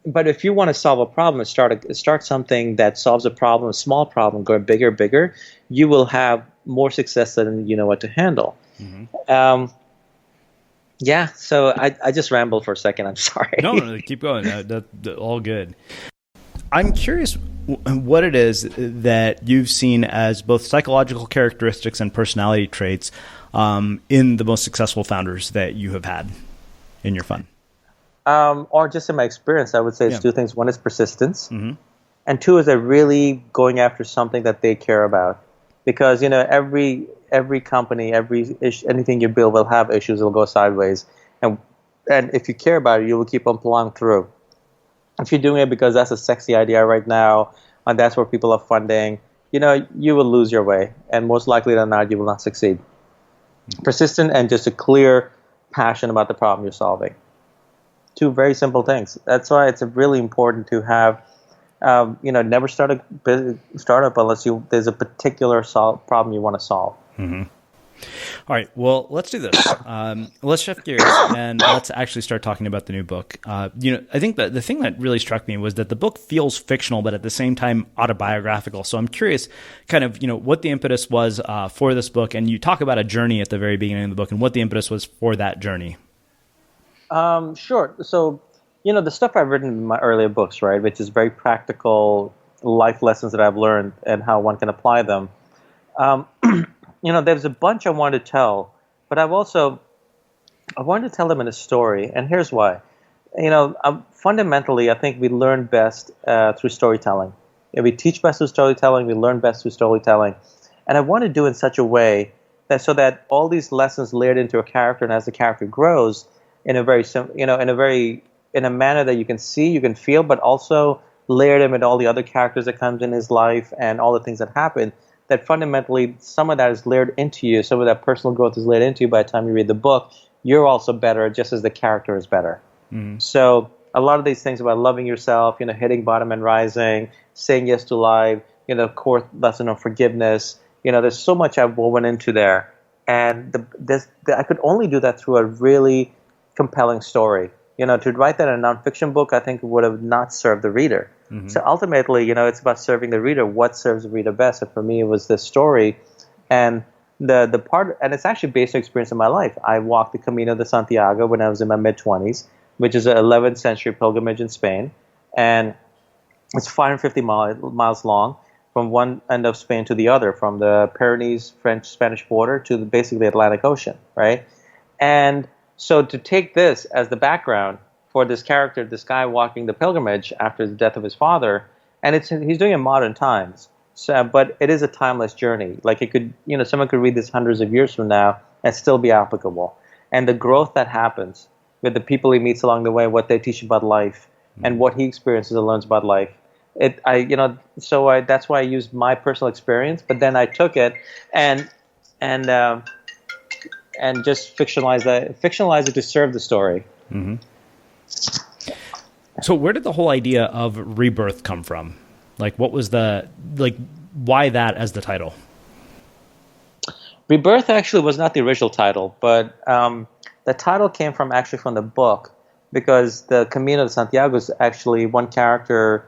but if you want to solve a problem, start something that solves a problem, a small problem, go bigger, you will have more success than you know what to handle. So I just rambled for a second. I'm sorry. No, keep going. That's all good. I'm curious what it is that you've seen as both psychological characteristics and personality traits in the most successful founders that you have had in your fund. Or just in my experience, I would say it's two things. One is persistence, and two is they're really going after something that they care about. Because every company, anything you build will have issues. It'll go sideways, and if you care about it, you will keep on plowing through. If you're doing it because that's a sexy idea right now, and that's where people are funding, you will lose your way, and most likely than not, you will not succeed. Persistent and just a clear passion about the problem you're solving. Two very simple things. That's why it's really important to have, never start a startup unless there's a particular problem you want to solve. All right. Well, let's do this. Let's shift gears and let's actually start talking about the new book. I think that the thing that really struck me was that the book feels fictional, but at the same time autobiographical. So I'm curious, kind of, what the impetus was for this book, and you talk about a journey at the very beginning of the book, and what the impetus was for that journey. Sure. So, the stuff I've written in my earlier books, right, which is very practical life lessons that I've learned and how one can apply them. There's a bunch I wanted to tell, but I wanted to tell them in a story, and here's why. Fundamentally, I think we learn best through storytelling. We teach best through storytelling, we learn best through storytelling, and I want to do it in such a way that so that all these lessons layered into a character, and as the character grows, in a manner that you can see, you can feel, but also layer them with all the other characters that comes in his life and all the things that happen. That fundamentally, some of that is layered into you, some of that personal growth is layered into you by the time you read the book. You're also better, just as the character is better. Mm-hmm. So a lot of these things about loving yourself, hitting bottom and rising, saying yes to life, core lesson on forgiveness. There's so much I've woven into there, and I could only do that through a really compelling story. To write that in a nonfiction book, I think would have not served the reader. Mm-hmm. So ultimately, it's about serving the reader. What serves the reader best? And for me, it was this story, and the part, and it's actually based on experience in my life. I walked the Camino de Santiago when I was in my mid-20s, which is an 11th century pilgrimage in Spain, and it's 550 miles long from one end of Spain to the other, from the Pyrenees French-Spanish border to basically the Atlantic Ocean, right? And so to take this as the background for this character, this guy walking the pilgrimage after the death of his father, and he's doing it in modern times. So, but it is a timeless journey. Like it could, someone could read this hundreds of years from now and still be applicable. And the growth that happens with the people he meets along the way, what they teach about life, and what he experiences and learns about life. That's why I used my personal experience, but then I took it and just fictionalize it to serve the story. Mm-hmm. So where did the whole idea of Rebirth come from? Like, what was why that as the title? Rebirth actually was not the original title, but the title came from the book, because the Camino de Santiago is actually one character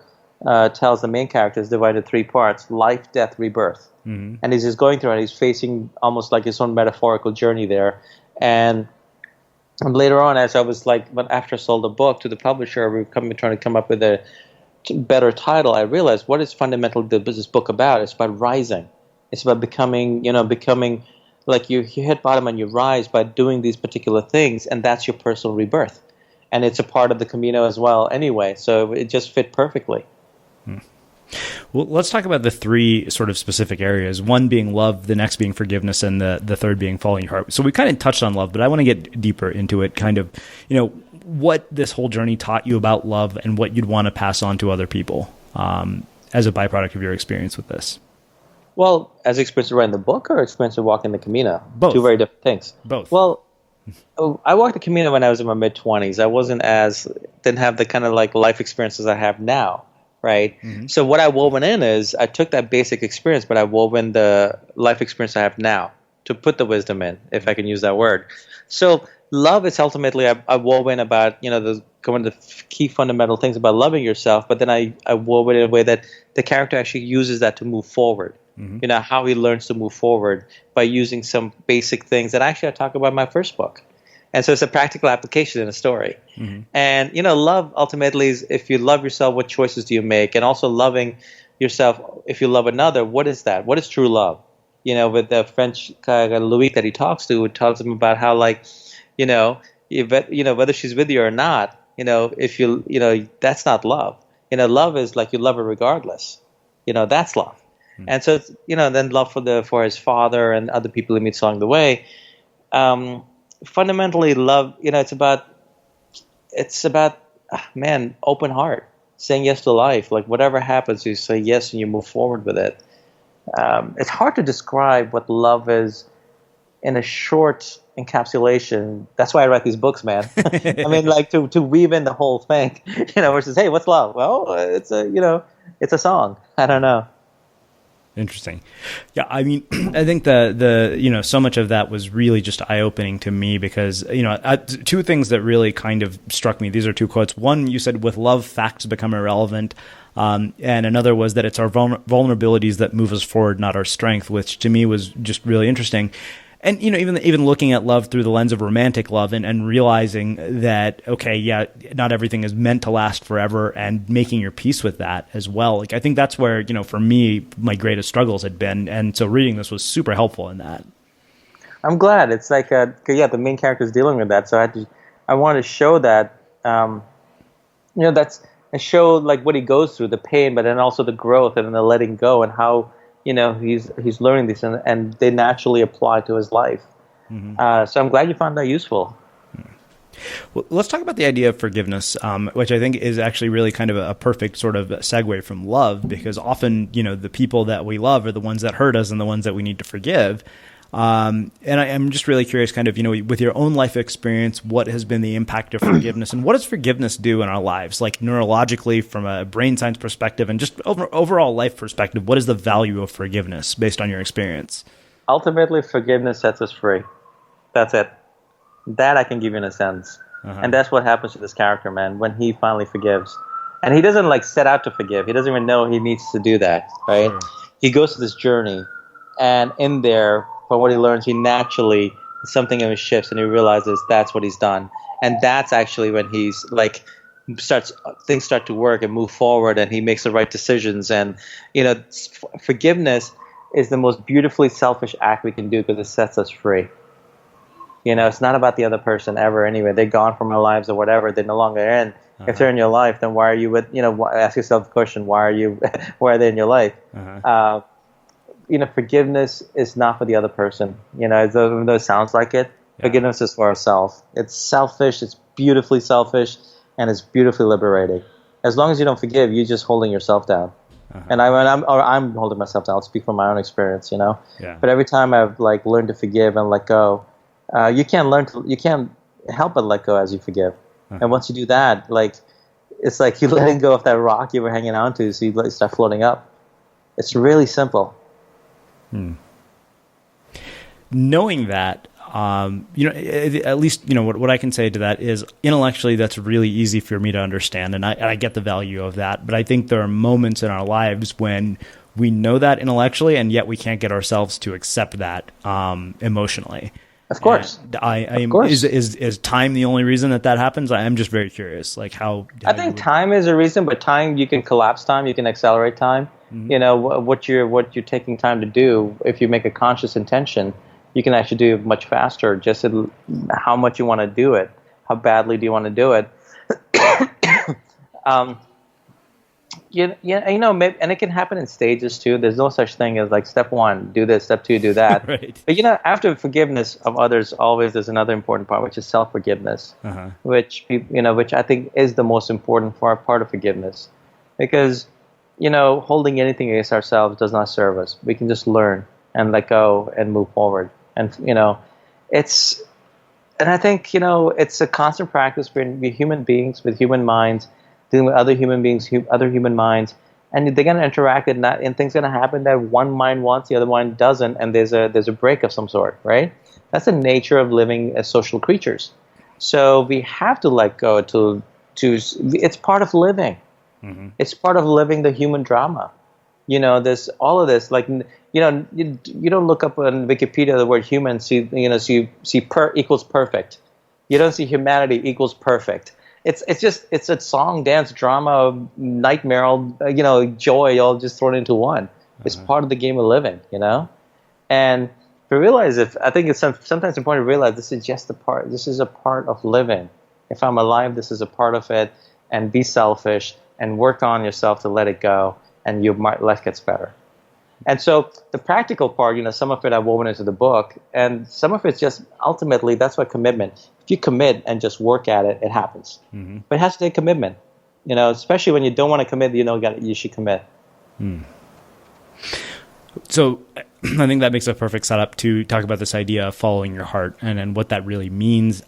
tells the main character is divided into three parts: life, death, rebirth. Mm-hmm. And he's just going through it. He's facing almost like his own metaphorical journey there. And later on, as I was after I sold the book to the publisher, we were trying to come up with a better title. I realized what is fundamentally this book about. It's about rising. It's about becoming like you hit bottom and you rise by doing these particular things, and that's your personal rebirth. And it's a part of the Camino as well anyway, so it just fit perfectly. Well, let's talk about the three sort of specific areas, one being love, the next being forgiveness, and the third being following your heart. So we kind of touched on love, but I want to get deeper into it, kind of, what this whole journey taught you about love and what you'd want to pass on to other people as a byproduct of your experience with this. Well, as experience of writing the book or experience of walking the Camino? Both. Two very different things. Both. Well, I walked the Camino when I was in my mid-20s. I didn't have the kind of life experiences I have now. Right. Mm-hmm. So what I woven in is I took that basic experience, but I wove in the life experience I have now to put the wisdom in, if I can use that word. So love is ultimately I wove in about the key fundamental things about loving yourself, but then I wove it in a way that the character actually uses that to move forward. Mm-hmm. How he learns to move forward by using some basic things that actually I talk about in my first book. And so it's a practical application in a story. Mm-hmm. And, love ultimately is if you love yourself, what choices do you make? And also loving yourself, if you love another, what is that? What is true love? With the French guy, Louis, that he talks to, it tells him about how, whether she's with you or not, that's not love. Love is you love her regardless. That's love. Mm-hmm. And so, then love for his father and other people he meets along the way. Fundamentally, love, it's about open heart, saying yes to life. Whatever happens, you say yes and you move forward with it. It's hard to describe what love is in a short encapsulation. That's why I write these books, man. I mean, to weave in the whole thing, versus, hey, what's love? Well, it's a song. I don't know. Interesting. Yeah, I mean, I think the so much of that was really just eye-opening to me because, two things that really kind of struck me. These are two quotes. One, you said, with love, facts become irrelevant. And another was that it's our vulnerabilities that move us forward, not our strength, which to me was just really interesting. And, even looking at love through the lens of romantic love and realizing that, okay, yeah, not everything is meant to last forever, and making your peace with that as well. Like, I think that's where, for me, my greatest struggles had been. And so reading this was super helpful in that. I'm glad. It's like, the main character is dealing with that. So I want to show that, and show like what he goes through, the pain, but then also the growth and the letting go, and how, he's learning this, and they naturally apply to his life. Mm-hmm. So I'm glad you found that useful. Well, let's talk about the idea of forgiveness, which I think is actually really kind of a perfect sort of segue from love, because often, the people that we love are the ones that hurt us and the ones that we need to forgive. And I'm just really curious, kind of, with your own life experience, what has been the impact of forgiveness, and what does forgiveness do in our lives, like neurologically, from a brain science perspective, and just overall life perspective? What is the value of forgiveness based on your experience? Ultimately, forgiveness sets us free. That's it. That I can give you in a sense. Uh-huh. And that's what happens to this character, man, when he finally forgives. And he doesn't like set out to forgive. He doesn't even know he needs to do that, right? Sure. He goes through this journey, and in there, from what he learns, he naturally, something in him shifts, and he realizes that's what he's done. And that's actually when he's like, things start to work and move forward, and he makes the right decisions. And, forgiveness is the most beautifully selfish act we can do, because it sets us free. It's not about the other person ever anyway. They're gone from our lives or whatever. They're no longer in. Uh-huh. If they're in your life, then why are you with, ask yourself the question, why are they in your life? Uh-huh. Forgiveness is not for the other person. Even though it sounds like it, yeah. Forgiveness is for ourselves. It's selfish, it's beautifully selfish, and it's beautifully liberating. As long as you don't forgive, you're just holding yourself down. Uh-huh. And I'm holding myself down. I'll speak from my own experience, Yeah. But every time I've like learned to forgive and let go, you can't help but let go as you forgive. Uh-huh. And once you do that, like, it's like you're letting go of that rock you were hanging on to, so you start floating up. It's really simple. Knowing that, at least, what I can say to that is, intellectually, that's really easy for me to understand. And I get the value of that. But I think there are moments in our lives when we know that intellectually, and yet we can't get ourselves to accept that emotionally. Of course. Of course. Is time the only reason that happens? I am just very curious, like how I think time is a reason, but time, you can collapse time, you can accelerate time. Mm-hmm. What you're taking time to do, if you make a conscious intention, you can actually do it much faster. Just how much you want to do it, how badly do you want to do it. Maybe, and it can happen in stages too. There's no such thing as like step one, do this, step two, do that. Right. But after forgiveness of others, always there's another important part, which is self-forgiveness, uh-huh. which I think is the most important part of forgiveness, because holding anything against ourselves does not serve us. We can just learn and let go and move forward. And I think it's a constant practice. We're human beings with human minds, dealing with other human beings, other human minds, and they're going to interact, and things are going to happen that one mind wants, the other mind doesn't, and there's a break of some sort, right? That's the nature of living as social creatures. So we have to let go to it's part of living. Mm-hmm. It's part of living the human drama. There's all of this, like, you don't look up on Wikipedia the word human, see equals perfect. You don't see humanity equals perfect. It's a song, dance, drama, nightmare, all, joy, all just thrown into one. It's part of the game of living, And to realize, I think it's sometimes important to realize this is just a part. This is a part of living. If I'm alive, this is a part of it. And be selfish and work on yourself to let it go, and life gets better. And so the practical part, some of it I've woven into the book, and some of it's just ultimately that's what commitment. If you commit and just work at it, it happens. Mm-hmm. But it has to take commitment, especially when you don't want to commit, you should commit. So I think that makes a perfect setup to talk about this idea of following your heart and what that really means.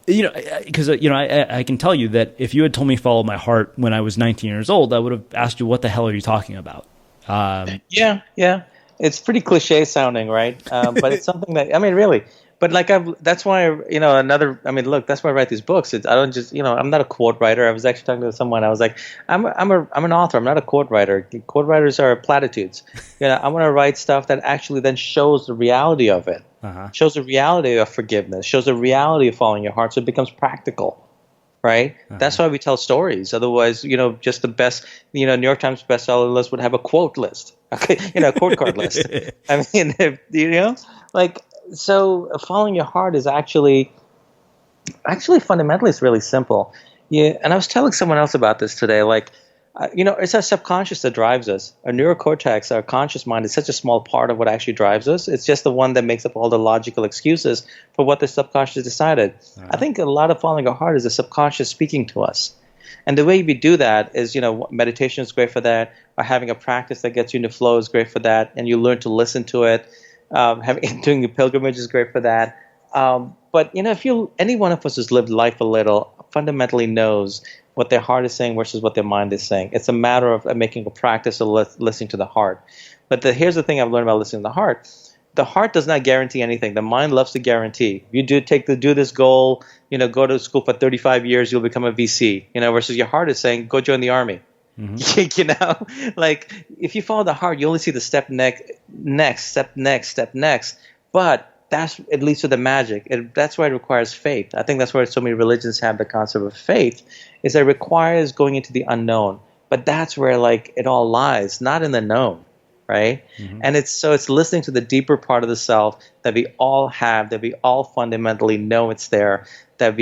Because I can tell you that if you had told me follow my heart when I was 19 years old, I would have asked you, what the hell are you talking about? Yeah. It's pretty cliche sounding, right? But it's something that, I mean, really. But like that's why look, that's why I write these books. I don't just, I'm not a quote writer. I was actually talking to someone. I was like, I'm an author. I'm not a quote writer. Quote writers are platitudes. I want to write stuff that actually then shows the reality of it, shows the reality of forgiveness, shows the reality of following your heart, so it becomes practical. Right? That's why we tell stories. Otherwise, just the best, New York Times bestseller list would have a quote list. Okay, a quote card list. I mean, so following your heart is actually fundamentally, it's really simple. Yeah, and I was telling someone else about this today. It's our subconscious that drives us. Our neurocortex, our conscious mind, is such a small part of what actually drives us. It's just the one that makes up all the logical excuses for what the subconscious decided. I think a lot of following our heart is the subconscious speaking to us. And the way we do that is, meditation is great for that, or having a practice that gets you into flow is great for that, and you learn to listen to it. Doing a pilgrimage is great for that. But, if any one of us who's lived life a little fundamentally knows what their heart is saying versus what their mind is saying. It's a matter of making a practice of listening to the heart. But here's the thing I've learned about listening to the heart. The heart does not guarantee anything. The mind loves to guarantee. You do this goal, go to school for 35 years, you'll become a VC, versus your heart is saying, go join the army. Like if you follow the heart, you only see the step next. But it leads to the magic. That's why it requires faith. I think that's why so many religions have the concept of faith, is that it requires going into the unknown. But that's where it all lies, not in the known, right? And it's listening to the deeper part of the self that we all have, that we all fundamentally know it's there, that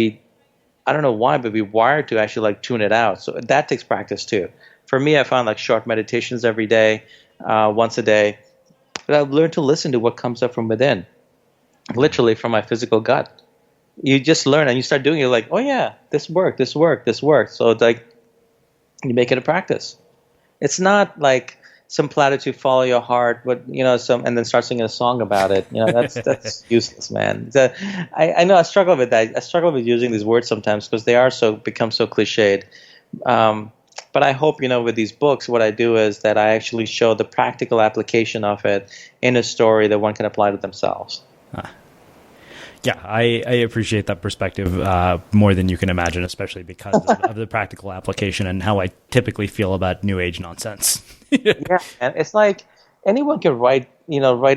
I don't know why, but we wired to actually tune it out. So that takes practice too. For me, I found short meditations every day, once a day. But I've learned to listen to what comes up from within, literally from my physical gut. You just learn and you start doing it. You're like, oh yeah, this worked. So it's you make it a practice. It's not like some platitude, follow your heart, but and then start singing a song about it. That's useless, man. I know I struggle with that. I struggle with using these words sometimes because they are become so cliched. But I hope, with these books, what I do is that I actually show the practical application of it in a story that one can apply to themselves. Yeah, I appreciate that perspective more than you can imagine, especially because of the practical application and how I typically feel about New Age nonsense. Yeah, and it's like anyone can write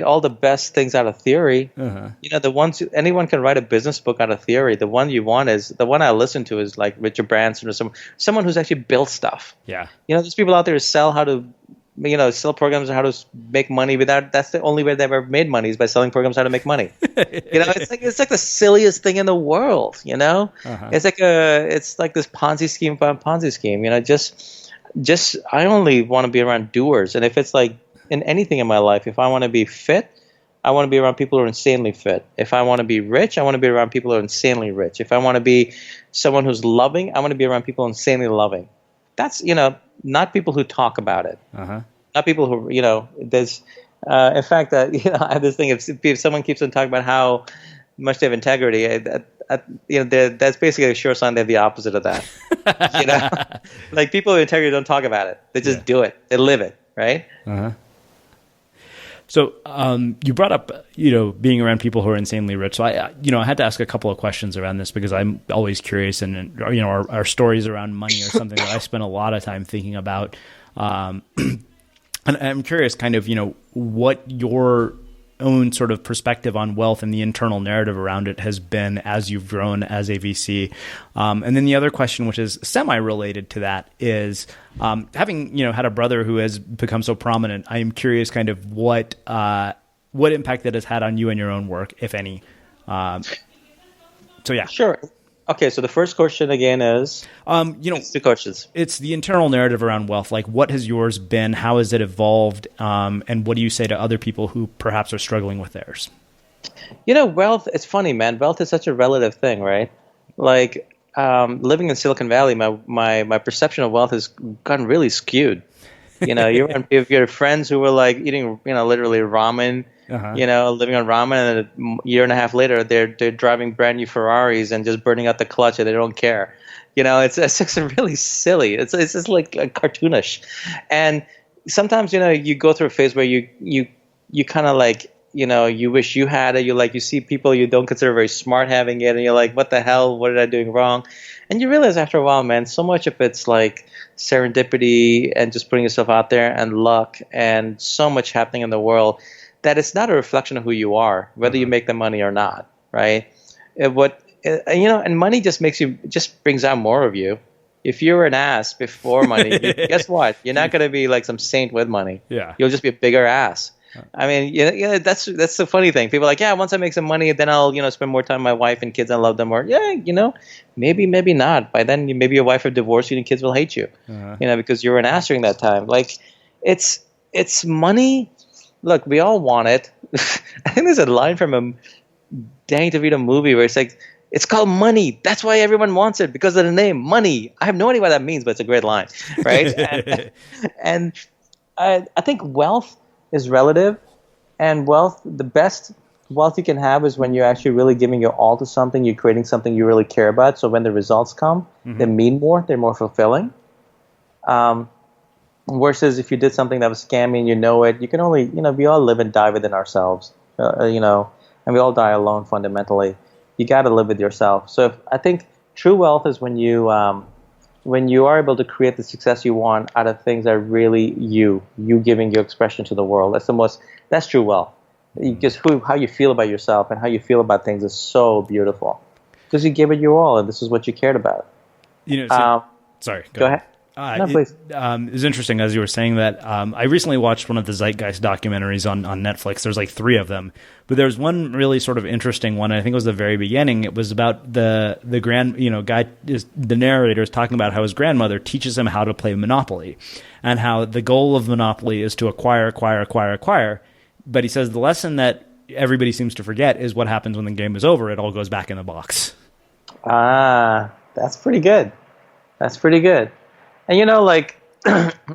all the best things out of theory. Anyone can write a business book out of theory. The one you want is the one I listen to is like Richard Branson or someone who's actually built stuff. Yeah, there's people out there who sell programs on how to make money without. That's the only way they've ever made money is by selling programs how to make money. It's like the silliest thing in the world. It's like this Ponzi scheme upon Ponzi scheme. Just I only want to be around doers. And if it's like in anything in my life, if I want to be fit, I want to be around people who are insanely fit. If I want to be rich, I want to be around people who are insanely rich. If I want to be someone who's loving, I want to be around people who are insanely loving. That's not people who talk about it. Not people who there's in fact I have this thing, if someone keeps on talking about how much they have integrity, that's basically a sure sign they have the opposite of that. Like people with integrity don't talk about it, they just do it, they live it, right? So you brought up, being around people who are insanely rich. So I had to ask a couple of questions around this because I'm always curious, and our stories around money are something that I spend a lot of time thinking about. And I'm curious, kind of, what your own sort of perspective on wealth and the internal narrative around it has been as you've grown as a VC. And then the other question, which is semi-related to that, is having had a brother who has become so prominent, I am curious kind of what impact that has had on you and your own work, if any. So yeah. Sure. Okay, so the first question again is, it's two questions. It's the internal narrative around wealth. Like, what has yours been? How has it evolved? And what do you say to other people who perhaps are struggling with theirs? Wealth, it's funny, man. Wealth is such a relative thing, right? Like, living in Silicon Valley, my perception of wealth has gotten really skewed. If your friends who were like eating, literally ramen, living on ramen, and a year and a half later, they're driving brand new Ferraris and just burning out the clutch, and they don't care. It's really silly. It's just like cartoonish, and sometimes, you go through a phase where you kind of like, you wish you had it. You see people you don't consider very smart having it, and you're like, what the hell? What did I doing wrong? And you realize after a while, man, so much of it's like serendipity and just putting yourself out there and luck and so much happening in the world that it's not a reflection of who you are, whether you make the money or not, right? And money just brings out more of you. If you're an ass before money, guess what? You're not going to be like some saint with money. Yeah. You'll just be a bigger ass. I mean, that's the funny thing. People are like, yeah, once I make some money, then I'll, spend more time with my wife and kids and love them more. Yeah, maybe not. By then, maybe your wife will divorce you and kids will hate you, because you're an ass during that time. Like, it's money. Look, we all want it. I think there's a line from a Danny DeVito movie where it's like, it's called money. That's why everyone wants it, because of the name, money. I have no idea what that means, but it's a great line, right? and I think wealth is relative, and the best wealth you can have is when you're actually really giving your all to something, you're creating something you really care about. So when the results come, they mean more, they're more fulfilling. Versus if you did something that was scammy and it, you can only, we all live and die within ourselves, and we all die alone fundamentally. You got to live with yourself. So I think true wealth is when you are able to create the success you want out of things that are really you giving your expression to the world. That's true wealth. Just how you feel about yourself and how you feel about things is so beautiful because you gave it your all, and this is what you cared about. Sorry. Go ahead. No, please. It was interesting as you were saying that. I recently watched one of the Zeitgeist documentaries on Netflix. There's like 3 of them, but there's one really sort of interesting one. I think it was the very beginning. It was about the the narrator is talking about how his grandmother teaches him how to play Monopoly, and how the goal of Monopoly is to acquire. But he says the lesson that everybody seems to forget is what happens when the game is over. It all goes back in the box. That's pretty good. And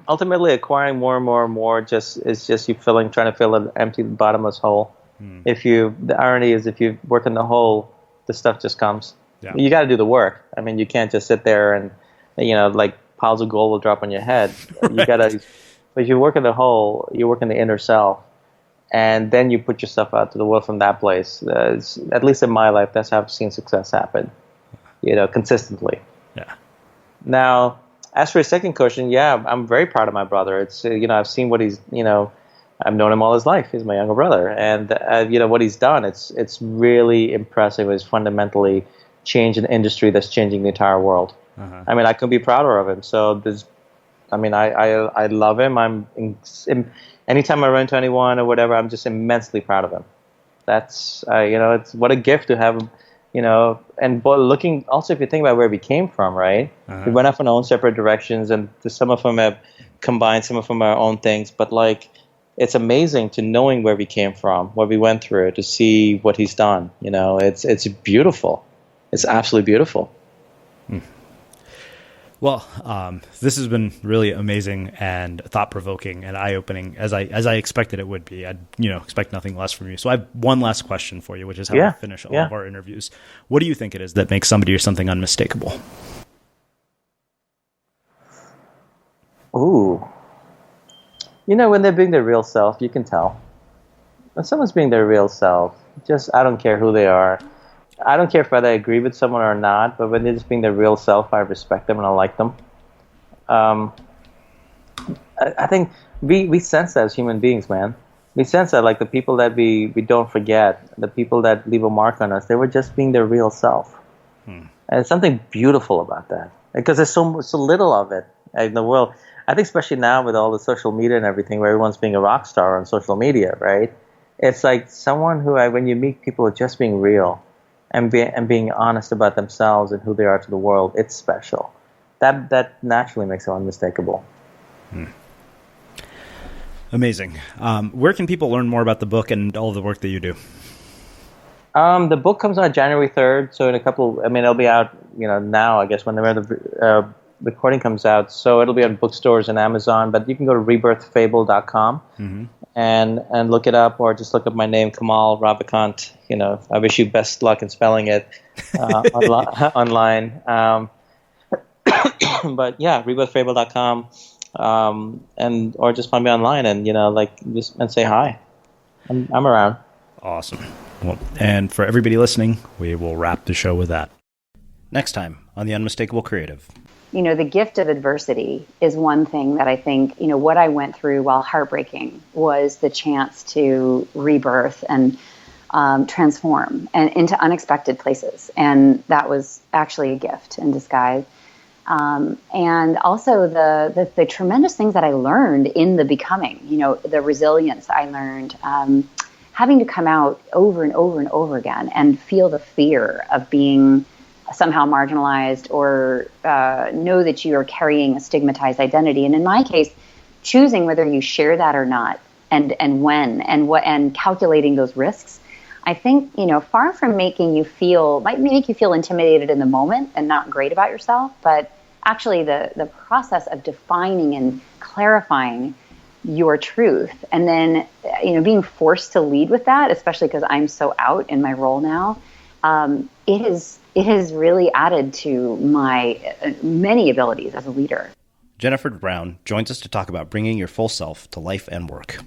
ultimately acquiring more and more and more is just you trying to fill an empty bottomless hole. The irony is if you work in the hole, the stuff just comes. Yeah. You got to do the work. I mean, you can't just sit there and, like piles of gold will drop on your head. You got to, but you work in the hole, you work in the inner self, and then you put yourself out to the world from that place. At least in my life, that's how I've seen success happen, consistently. Yeah. Now, as for your second question, yeah, I'm very proud of my brother. It's I've seen what he's I've known him all his life. He's my younger brother, and what he's done. It's really impressive. It's fundamentally changed an industry that's changing the entire world. Uh-huh. I mean, I couldn't be prouder of him. So I love him. Anytime I run into anyone or whatever, I'm just immensely proud of him. That's it's what a gift to have him. And looking also, if you think about where we came from, right? Uh-huh. We went off in our own separate directions, and some of them have combined, some of them are our own things. But it's amazing to knowing where we came from, what we went through, to see what he's done. It's beautiful. It's absolutely beautiful. Well, this has been really amazing and thought-provoking and eye-opening, as I expected it would be. I'd expect nothing less from you. So I have one last question for you, which is how we finish all of our interviews. What do you think it is that makes somebody or something unmistakable? Ooh. When they're being their real self, you can tell. When someone's being their real self, I don't care who they are. I don't care whether I agree with someone or not, but when they're just being their real self, I respect them and I like them. I think we sense that as human beings, man. We sense that, like the people that we don't forget, the people that leave a mark on us, they were just being their real self. And there's something beautiful about that, because there's so little of it in the world. I think especially now with all the social media and everything, where everyone's being a rock star on social media, right? It's like someone who, when you meet people, are just being real. And being honest about themselves and who they are to the world, it's special. That naturally makes them unmistakable. Amazing. Where can people learn more about the book and all of the work that you do? The book comes out January 3rd, so in a couple. It'll be out. Now I guess when the recording comes out, so it'll be on bookstores and Amazon. But you can go to rebirthfable.com. Mm-hmm. And look it up, or just look up my name, Kamal Ravikant. I wish you best luck in spelling it online. But yeah, rebirthfable.com. and or just find me online and and say hi. I'm around. Awesome. Well, and for everybody listening, we will wrap the show with that. Next time on the Unmistakable Creative. The gift of adversity is one thing that I think, what I went through, while heartbreaking, was the chance to rebirth and transform and into unexpected places. And that was actually a gift in disguise. And also the tremendous things that I learned in the becoming, the resilience I learned, having to come out over and over and over again and feel the fear of being somehow marginalized or know that you are carrying a stigmatized identity. And in my case, choosing whether you share that or not, and when and what, and calculating those risks, I think, far from might make you feel intimidated in the moment and not great about yourself, but actually the process of defining and clarifying your truth, and then, being forced to lead with that, especially because I'm so out in my role now, it has really added to my many abilities as a leader. Jennifer Brown joins us to talk about bringing your full self to life and work.